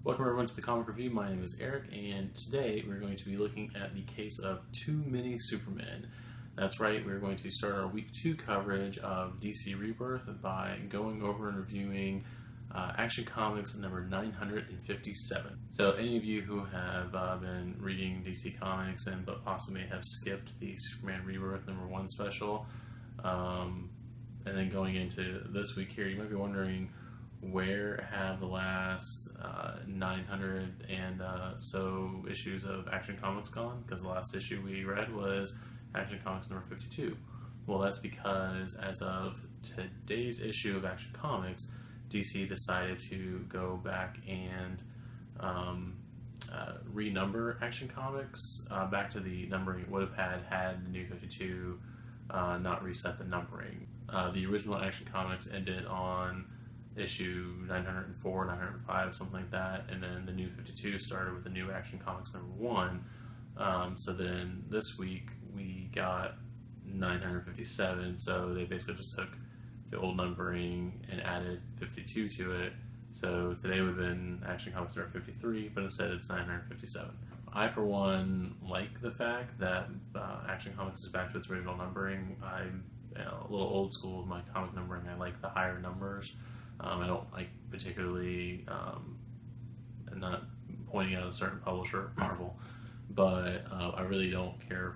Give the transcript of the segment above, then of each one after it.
Welcome everyone to the Comic Review. My name is Eric, and today we're going to be looking at the case of Too Many Supermen. That's right, we're going to start our Week 2 coverage of DC Rebirth by going over and reviewing Action Comics number 957. So any of you who have been reading DC Comics and but possibly may have skipped the Superman Rebirth number 1 special, and then going into this week here, you might be wondering, where have the last 900 and so issues of Action Comics gone? Because the last issue we read was Action Comics number 52. Well, that's because as of today's issue of Action Comics, DC decided to go back and renumber Action Comics back to the numbering it would have had the new 52 not reset the numbering. The original Action Comics ended on issue 904, 905, something like that, and then the new 52 started with the new Action Comics number 1. So then this week we got 957, so they basically just took the old numbering and added 52 to it. So today would have been Action Comics number 53, but instead it's 957. I, for one, like the fact that Action Comics is back to its original numbering. I'm a little old school with my comic numbering. I like the higher numbers. I don't like particularly, I'm not pointing out a certain publisher, Marvel, but I really don't care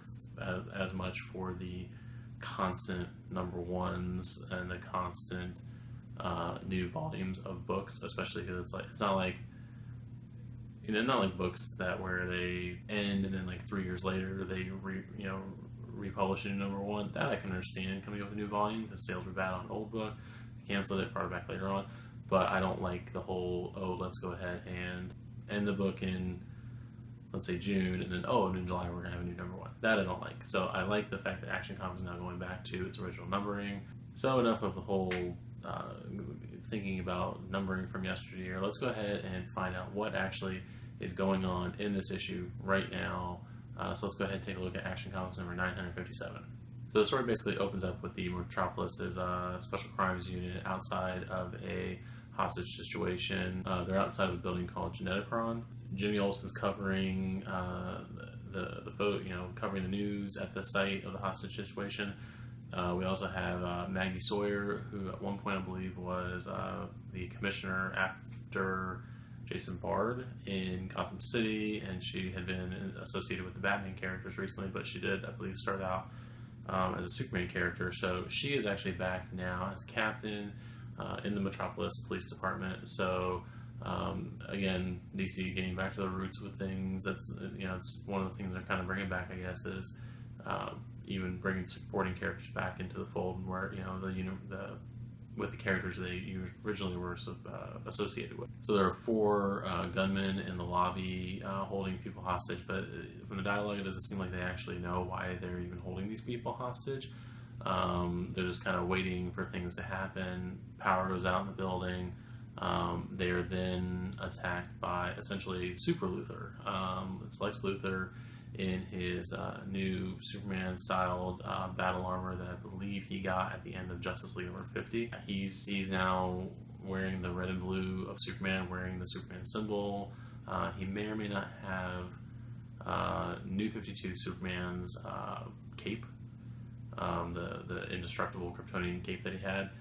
as much for the constant number ones and the constant new volumes of books, especially because it's not like, not like books that where they end and then like 3 years later they republish a new number 1. That I can understand, coming up with a new volume because sales were bad on an old book. Cancel it, brought it back later on, but I don't like the whole, let's go ahead and end the book in, let's say, June, and then, in July we're going to have a new number 1. That I don't like. So I like the fact that Action Comics is now going back to its original numbering. So enough of the whole thinking about numbering from yesteryear. Let's go ahead and find out what actually is going on in this issue right now. So let's go ahead and take a look at Action Comics number 957. So the story basically opens up with the Metropolis' special crimes unit outside of a hostage situation. They're outside of a building called Geneticron. Jimmy Olsen's covering the photo, covering the news at the site of the hostage situation. We also have Maggie Sawyer, who at one point I believe was the commissioner after Jason Bard in Gotham City, and she had been associated with the Batman characters recently, but she did, I believe, start out as a Superman character. So she is actually back now as captain in the Metropolis Police Department. So again, DC getting back to the roots with things. That's it's one of the things they're kind of bringing back, I guess, is even bringing supporting characters back into the fold, where with the characters they originally were associated with. So there are 4 gunmen in the lobby holding people hostage, but from the dialogue it doesn't seem like they actually know why they're even holding these people hostage. They're just kind of waiting for things to happen. Power goes out in the building. They are then attacked by essentially Super Luthor. It's Lex Luthor in his new Superman-styled battle armor that I believe he got at the end of Justice League number 50. He's now wearing the red and blue of Superman, wearing the Superman symbol. He may or may not have New 52 Superman's cape, the indestructible Kryptonian cape that he had.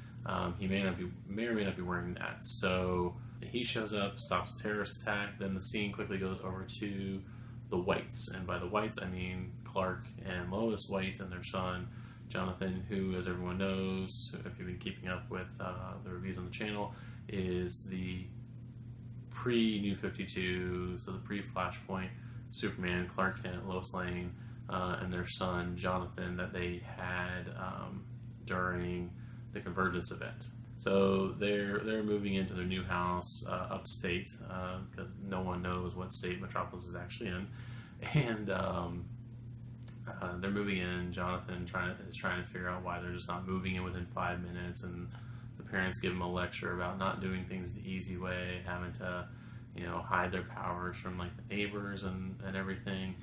He may or may not be wearing that. So he shows up, stops a terrorist attack. Then the scene quickly goes over to the Whites, and by the Whites I mean Clark and Lois White and their son Jonathan, who, as everyone knows, if you've been keeping up with the reviews on the channel, is the pre-New 52, so the pre-Flashpoint Superman, Clark Kent, Lois Lane, and their son Jonathan that they had during the Convergence event. So they're moving into their new house upstate because no one knows what state Metropolis is actually in, and they're moving in. Jonathan is trying to figure out why they're just not moving in within 5 minutes, and the parents give him a lecture about not doing things the easy way, having to hide their powers from like the neighbors and everything.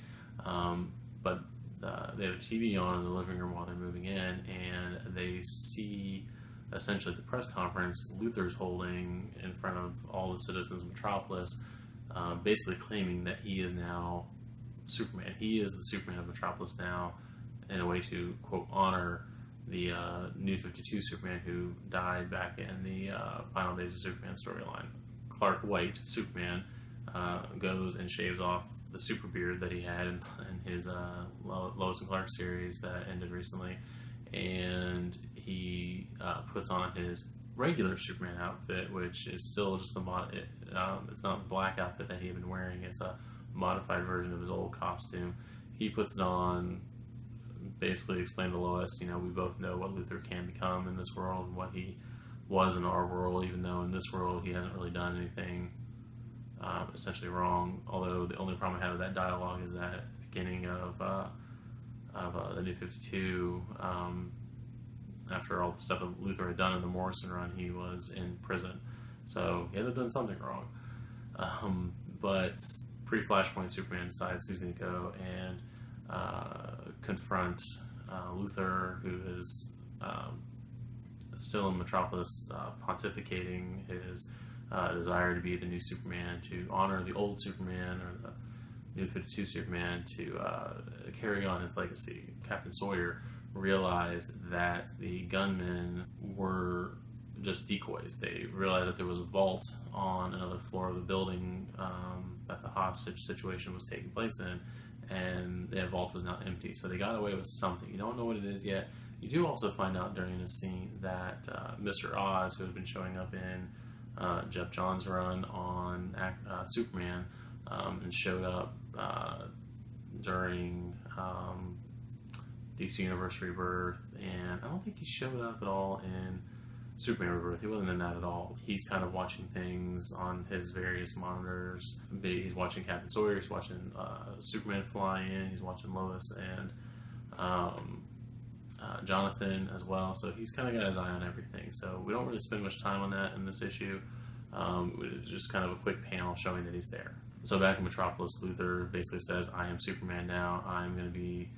But they have a TV on in the living room while they're moving in, and they see essentially the press conference Luthor's holding in front of all the citizens of Metropolis basically claiming that he is now Superman. He is the Superman of Metropolis now, in a way to, quote, honor the New 52 Superman who died back in the Final Days of Superman storyline. Clark White, Superman, goes and shaves off the super beard that he had in his Lois and Clark series that ended recently, and he puts on his regular Superman outfit, which is still just it's not the black outfit that he had been wearing. It's a modified version of his old costume. He puts it on, basically explained to Lois, we both know what Luthor can become in this world and what he was in our world, even though in this world he hasn't really done anything essentially wrong. Although the only problem I have with that dialogue is that at the beginning of the New 52, after all the stuff that Luthor had done in the Morrison run, he was in prison. So he had done something wrong. But pre-Flashpoint Superman decides he's going to go and confront Luthor, who is still in Metropolis, pontificating his desire to be the new Superman, to honor the old Superman, or the New 52 Superman, to carry on his legacy. Captain Sawyer realized that the gunmen were just decoys. They realized that there was a vault on another floor of the building that the hostage situation was taking place in, and that vault was now empty. So they got away with something. You don't know what it is yet. You do also find out during this scene that Mr. Oz, who had been showing up in Jeff Johns' run on Superman, and showed up during DC Universe Rebirth, and I don't think he showed up at all in Superman Rebirth. He wasn't in that at all. He's kind of watching things on his various monitors. He's watching Captain Sawyer, he's watching Superman fly in, he's watching Lois and Jonathan as well. So he's kind of got his eye on everything. So we don't really spend much time on that in this issue. It's just kind of a quick panel showing that he's there. So back in Metropolis, Luthor basically says, I am Superman now. I'm going to be,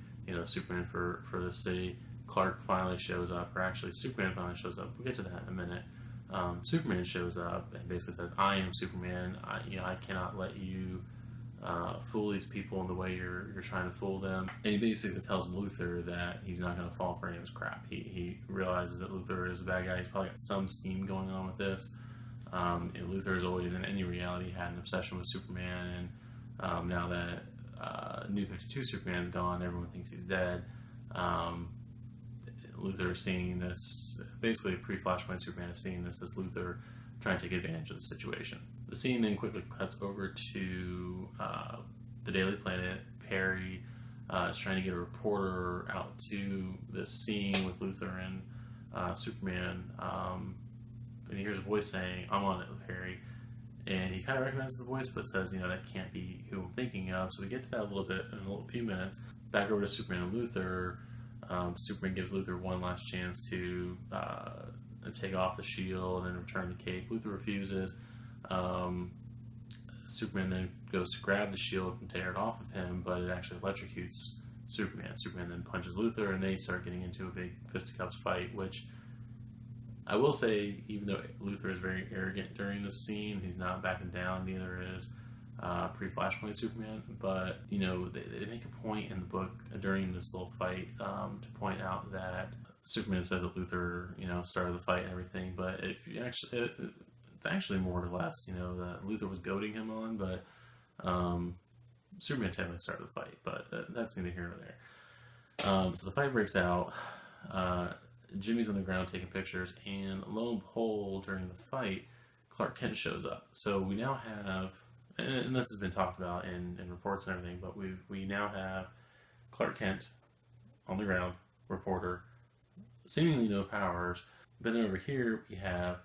Superman for this city. Clark finally shows up, or actually Superman finally shows up. We'll get to that in a minute. Superman shows up and basically says, I am Superman. I cannot let you fool these people in the way you're trying to fool them. And he basically tells Luthor that he's not going to fall for any of his crap. He realizes that Luthor is a bad guy. He's probably got some scheme going on with this. Luthor has always, in any reality, had an obsession with Superman, and now that New 52 Superman's gone, everyone thinks he's dead. Luthor is seeing this, basically Pre-Flashpoint Superman is seeing this as Luthor trying to take advantage of the situation. The scene then quickly cuts over to the Daily Planet. Perry is trying to get a reporter out to this scene with Luthor and Superman, and he hears a voice saying, I'm on it with Perry. And he kind of recognizes the voice, but says, that can't be who I'm thinking of. So we get to that a little bit in a few minutes. Back over to Superman and Luthor. Superman gives Luthor one last chance to take off the shield and return the cape. Luthor refuses. Superman then goes to grab the shield and tear it off of him, but it actually electrocutes Superman. Superman then punches Luthor, and they start getting into a big fisticuffs fight, which I will say, even though Luthor is very arrogant during this scene, he's not backing down, neither is Pre-Flashpoint Superman, but they make a point in the book during this little fight to point out that Superman says that Luthor started the fight and everything, but if you actually it's actually more or less that Luthor was goading him on, but Superman technically started the fight, but that's neither here nor there. So the fight breaks out. Jimmy's on the ground taking pictures, and lo and behold, during the fight, Clark Kent shows up. So we now have, and this has been talked about in reports and everything, but we now have Clark Kent on the ground, reporter, seemingly no powers. But then over here we have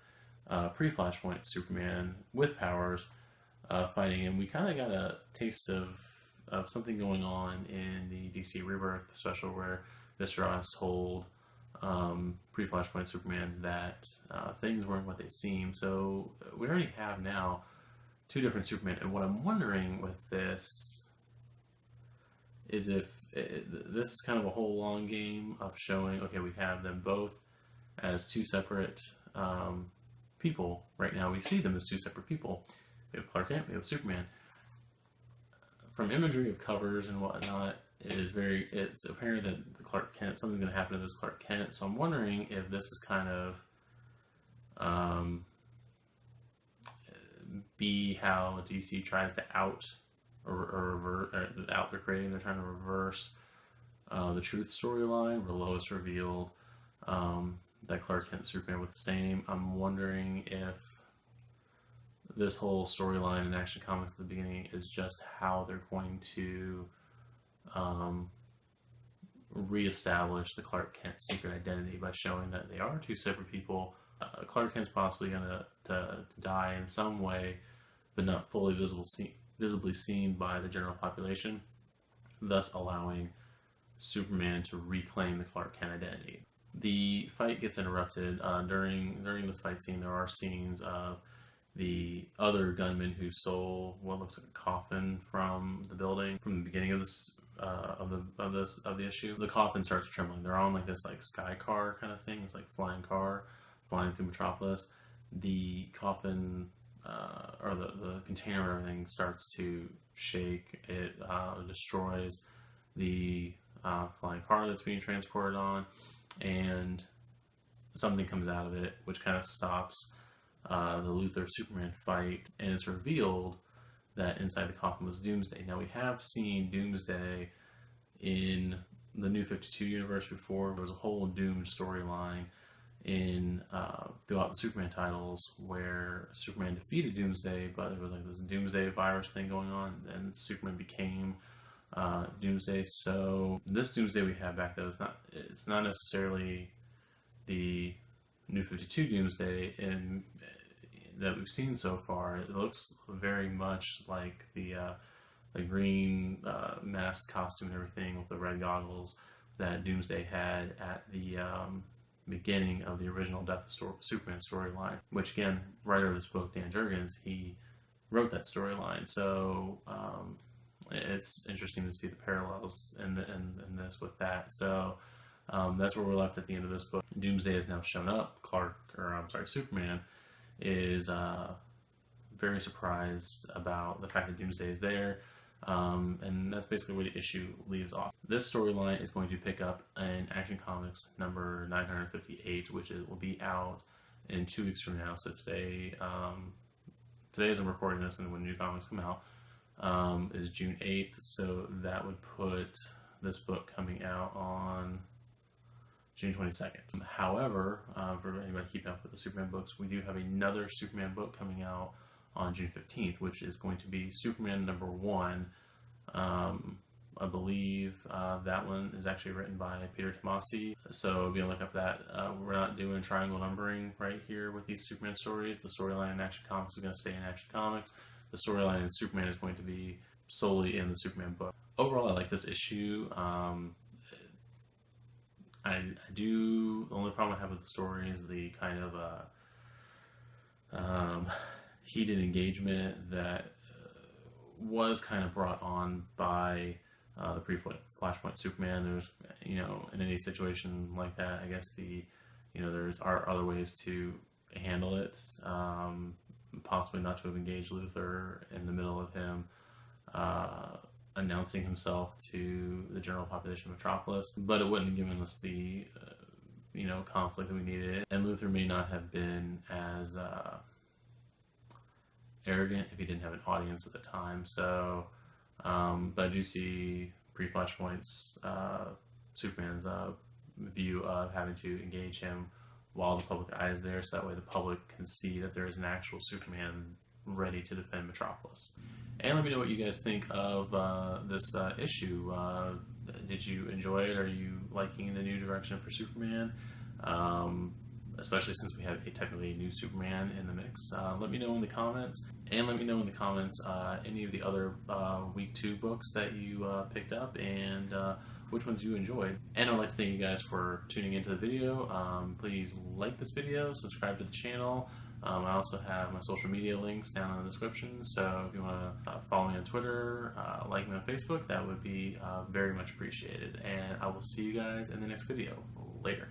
Pre-Flashpoint Superman with powers fighting, and we kind of got a taste of something going on in the DC Rebirth special where Mr. Oz told Pre-Flashpoint Superman that things weren't what they seem. So we already have now two different Supermen, and what I'm wondering with this is if this is kind of a whole long game of showing, okay, we have them both as two separate people. Right now we see them as two separate people. we have Clark Kent, we have Superman. From imagery of covers and whatnot, it's apparent that the Clark Kent, something's going to happen to this Clark Kent. So I'm wondering if this is kind of how DC tries to out they're creating. They're trying to reverse the Truth storyline, where Lois revealed that Clark Kent and Superman were the same. I'm wondering if this whole storyline in Action Comics at the beginning is just how they're going to reestablish the Clark Kent secret identity by showing that they are two separate people. Clark Kent's possibly going to die in some way, but not fully visibly seen by the general population, thus allowing Superman to reclaim the Clark Kent identity. The fight gets interrupted. During this fight scene, there are scenes of the other gunman who stole what looks like a coffin from the building from the beginning of this of the issue. The coffin starts trembling. They're on like this sky car kind of thing. It's like flying car flying through Metropolis. The coffin or the container and everything starts to shake. It destroys the flying car that's being transported on, and something comes out of it which kind of stops the Luthor Superman fight, and it's revealed that inside the coffin was Doomsday. Now, we have seen Doomsday in the New 52 universe before. There was a whole Doom storyline in throughout the Superman titles where Superman defeated Doomsday, but there was like this Doomsday virus thing going on, and Superman became Doomsday. So this Doomsday we have back, though, it's not necessarily the New 52 Doomsday that we've seen so far. It looks very much like the green masked costume and everything with the red goggles that Doomsday had at the beginning of the original Death of Superman storyline, which, again, writer of this book, Dan Jurgens, he wrote that storyline. So it's interesting to see the parallels in this with that. So that's where we're left at the end of this book. Doomsday has now shown up. Superman is very surprised about the fact that Doomsday is there, and that's basically where the issue leaves off. This storyline is going to pick up in Action Comics number 958, which will be out in 2 weeks from now. So today as I'm recording this, and when new comics come out, is June 8th. So that would put this book coming out on June 22nd. However, for anybody keeping up with the Superman books, we do have another Superman book coming out on June 15th, which is going to be Superman number 1. I believe that one is actually written by Peter Tomasi, so be on the lookout for that. We're not doing triangle numbering right here with these Superman stories. The storyline in Action Comics is going to stay in Action Comics. The storyline in Superman is going to be solely in the Superman book. Overall, I like this issue. The only problem I have with the story is the kind of heated engagement that was kind of brought on by the Pre-Flashpoint Superman. There's, in any situation like that, I guess there are other ways to handle it. Possibly not to have engaged Luthor in the middle of him announcing himself to the general population of Metropolis, but it wouldn't have given us the conflict that we needed. And Luthor may not have been as arrogant if he didn't have an audience at the time. So, but I do see Pre-Flashpoint's Superman's view of having to engage him while the public eye is there, so that way the public can see that there is an actual Superman ready to defend Metropolis. And let me know what you guys think of this issue. Did you enjoy it? Are you liking the new direction for Superman? Especially since we have technically a new Superman in the mix. Let me know in the comments. And let me know in the comments any of the other Week 2 books that you picked up, and which ones you enjoyed. And I'd like to thank you guys for tuning into the video. Please like this video, subscribe to the channel. I also have my social media links down in the description, so if you want to follow me on Twitter, like me on Facebook, that would be very much appreciated. And I will see you guys in the next video. Later.